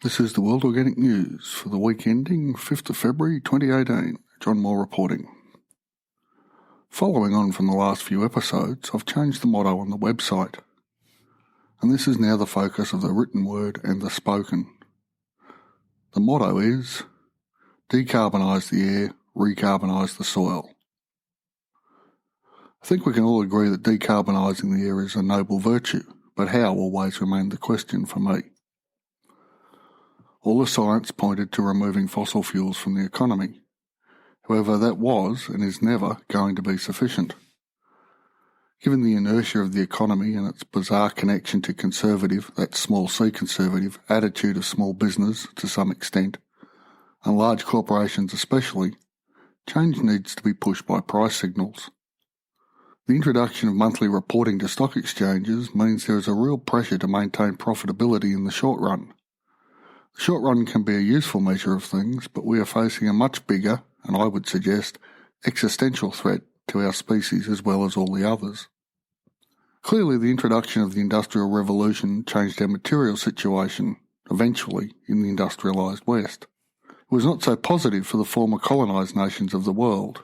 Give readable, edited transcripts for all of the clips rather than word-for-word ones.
This is the World Organic News for the week ending 5th of February 2018. John Moore reporting. Following on from the last few episodes, I've changed the motto on the website, and this is now the focus of the written word and the spoken. The motto is, Decarbonise the air, recarbonise the soil. I think we can all agree that decarbonising the air is a noble virtue, but how always remained the question for me. All the science pointed to removing fossil fuels from the economy. However, that was and is never going to be sufficient. Given the inertia of the economy and its bizarre connection to conservative, that's small c conservative, attitude of small business to some extent, and large corporations especially, change needs to be pushed by price signals. The introduction of monthly reporting to stock exchanges means there is a real pressure to maintain profitability in the short run. The short run can be a useful measure of things, but we are facing a much bigger, and I would suggest, existential threat to our species as well as all the others. Clearly, the introduction of the Industrial Revolution changed our material situation, eventually, in the industrialised West. It was not so positive for the former colonised nations of the world.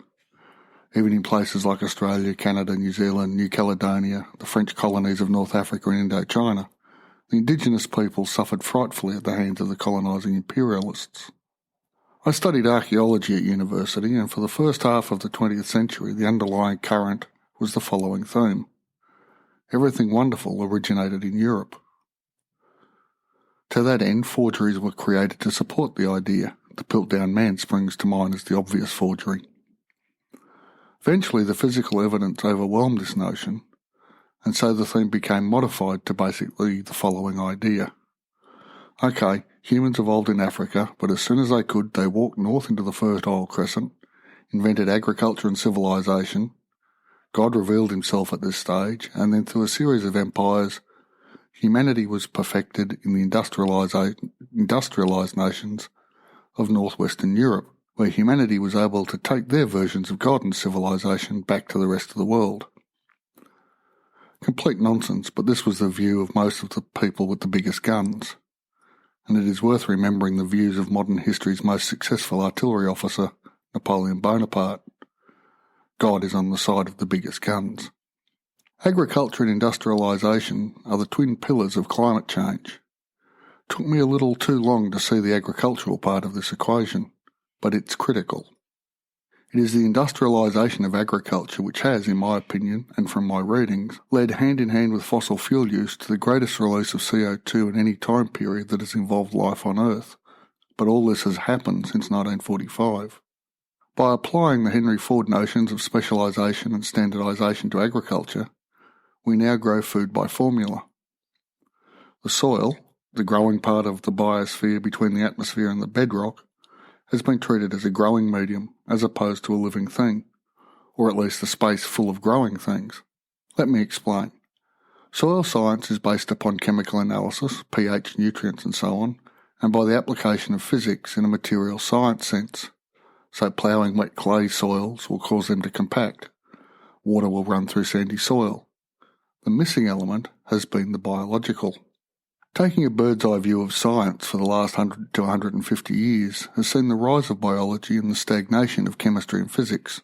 Even in places like Australia, Canada, New Zealand, New Caledonia, the French colonies of North Africa and Indochina, the indigenous peoples suffered frightfully at the hands of the colonising imperialists. I studied archaeology at university, and for the first half of the 20th century the underlying current was the following theme. Everything wonderful originated in Europe. To that end, forgeries were created to support the idea. The Piltdown Man springs to mind as the obvious forgery. Eventually the physical evidence overwhelmed this notion, and so the theme became modified to basically the following idea. Okay, humans evolved in Africa, but as soon as they could, they walked north into the Fertile Crescent, invented agriculture and civilization. God revealed himself at this stage, and then through a series of empires, humanity was perfected in the industrialized nations of northwestern Europe, where humanity was able to take their versions of God and civilization back to the rest of the world. Complete nonsense, but this was the view of most of the people with the biggest guns, and it is worth remembering the views of modern history's most successful artillery officer, Napoleon Bonaparte. God is on the side of the biggest guns. Agriculture and industrialisation are the twin pillars of climate change. It took me a little too long to see the agricultural part of this equation, but it's critical. It is the industrialisation of agriculture which has, in my opinion, and from my readings, led hand in hand with fossil fuel use to the greatest release of CO2 in any time period that has involved life on Earth. But all this has happened since 1945. By applying the Henry Ford notions of specialisation and standardisation to agriculture, we now grow food by formula. The soil, the growing part of the biosphere between the atmosphere and the bedrock, has been treated as a growing medium as opposed to a living thing, or at least a space full of growing things. Let me explain. Soil science is based upon chemical analysis, pH, nutrients and so on, and by the application of physics in a material science sense. So ploughing wet clay soils will cause them to compact. Water will run through sandy soil. The missing element has been the biological. Taking a bird's-eye view of science for the last 100 to 150 years has seen the rise of biology and the stagnation of chemistry and physics.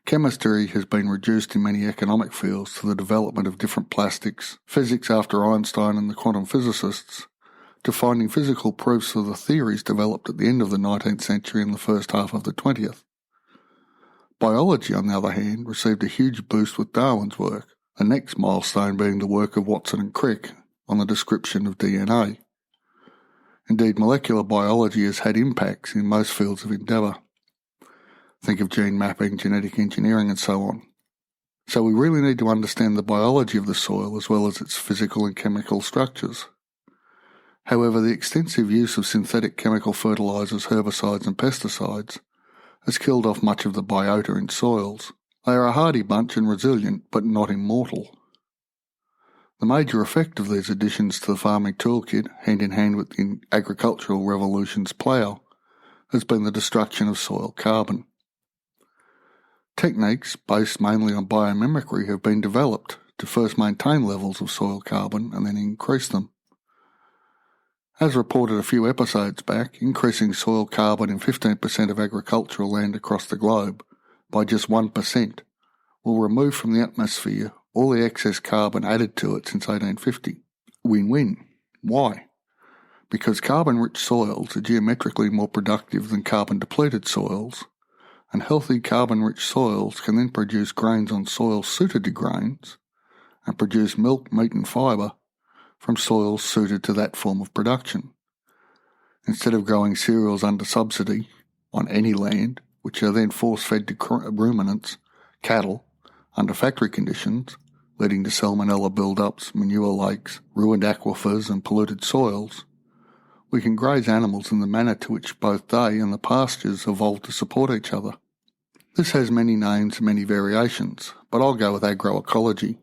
Chemistry has been reduced in many economic fields to the development of different plastics, physics after Einstein and the quantum physicists, to finding physical proofs for the theories developed at the end of the 19th century and the first half of the 20th. Biology, on the other hand, received a huge boost with Darwin's work, the next milestone being the work of Watson and Crick on the description of DNA. Indeed, molecular biology has had impacts in most fields of endeavour. Think of gene mapping, genetic engineering and so on. So we really need to understand the biology of the soil as well as its physical and chemical structures. However, the extensive use of synthetic chemical fertilisers, herbicides and pesticides has killed off much of the biota in soils. They are a hardy bunch and resilient, but not immortal. The major effect of these additions to the farming toolkit, hand in hand with the agricultural revolution's plough, has been the destruction of soil carbon. Techniques based mainly on biomimicry have been developed to first maintain levels of soil carbon and then increase them. As reported a few episodes back, increasing soil carbon in 15% of agricultural land across the globe by just 1% will remove from the atmosphere all the excess carbon added to it since 1850. Win-win. Why? Because carbon-rich soils are geometrically more productive than carbon-depleted soils, and healthy carbon-rich soils can then produce grains on soils suited to grains and produce milk, meat and fibre from soils suited to that form of production. Instead of growing cereals under subsidy on any land, which are then force-fed to ruminants, cattle, under factory conditions, leading to salmonella build-ups, manure lakes, ruined aquifers and polluted soils, we can graze animals in the manner to which both they and the pastures evolved to support each other. This has many names and many variations, but I'll go with agroecology.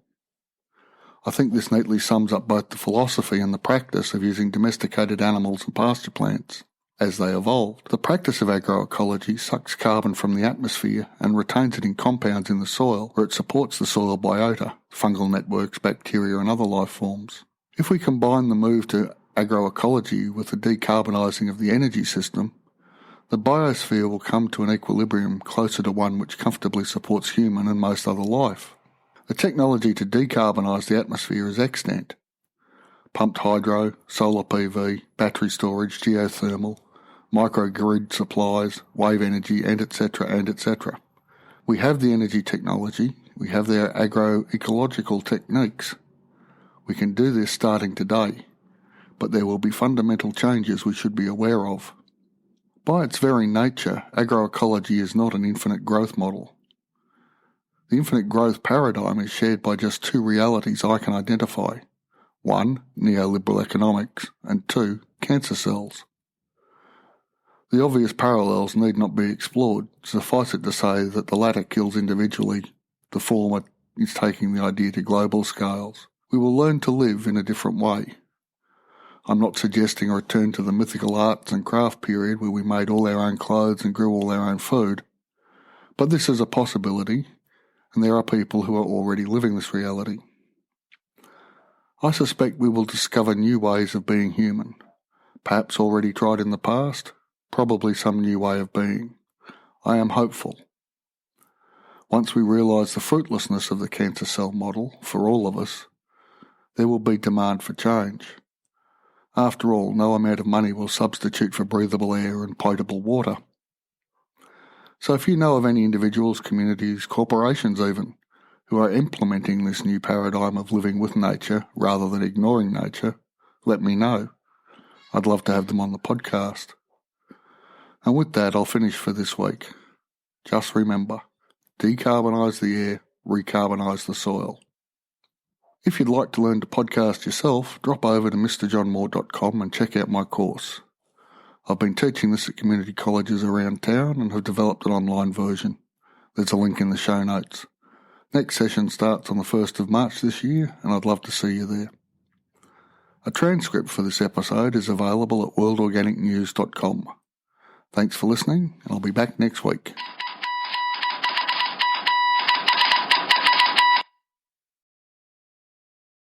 I think this neatly sums up both the philosophy and the practice of using domesticated animals and pasture plants as they evolved. The practice of agroecology sucks carbon from the atmosphere and retains it in compounds in the soil where it supports the soil biota, fungal networks, bacteria and other life forms. If we combine the move to agroecology with the decarbonising of the energy system, the biosphere will come to an equilibrium closer to one which comfortably supports human and most other life. The technology to decarbonise the atmosphere is extant. Pumped hydro, solar PV, battery storage, geothermal, microgrid supplies, wave energy, and etc., and etc. We have the energy technology, we have the agroecological techniques. We can do this starting today, but there will be fundamental changes we should be aware of. By its very nature, agroecology is not an infinite growth model. The infinite growth paradigm is shared by just two realities I can identify. 1, neoliberal economics, and 2, cancer cells. The obvious parallels need not be explored. Suffice it to say that the latter kills individually, the former is taking the idea to global scales. We will learn to live in a different way. I'm not suggesting a return to the mythical arts and craft period where we made all our own clothes and grew all our own food, but this is a possibility, and there are people who are already living this reality. I suspect we will discover new ways of being human, perhaps already tried in the past, probably some new way of being. I am hopeful. Once we realise the fruitlessness of the cancer cell model for all of us, there will be demand for change. After all, no amount of money will substitute for breathable air and potable water. So if you know of any individuals, communities, corporations even, who are implementing this new paradigm of living with nature rather than ignoring nature, let me know. I'd love to have them on the podcast. And with that, I'll finish for this week. Just remember, decarbonise the air, recarbonise the soil. If you'd like to learn to podcast yourself, drop over to mrjohnmoore.com and check out my course. I've been teaching this at community colleges around town and have developed an online version. There's a link in the show notes. Next session starts on the 1st of March this year, and I'd love to see you there. A transcript for this episode is available at worldorganicnews.com. Thanks for listening, and I'll be back next week.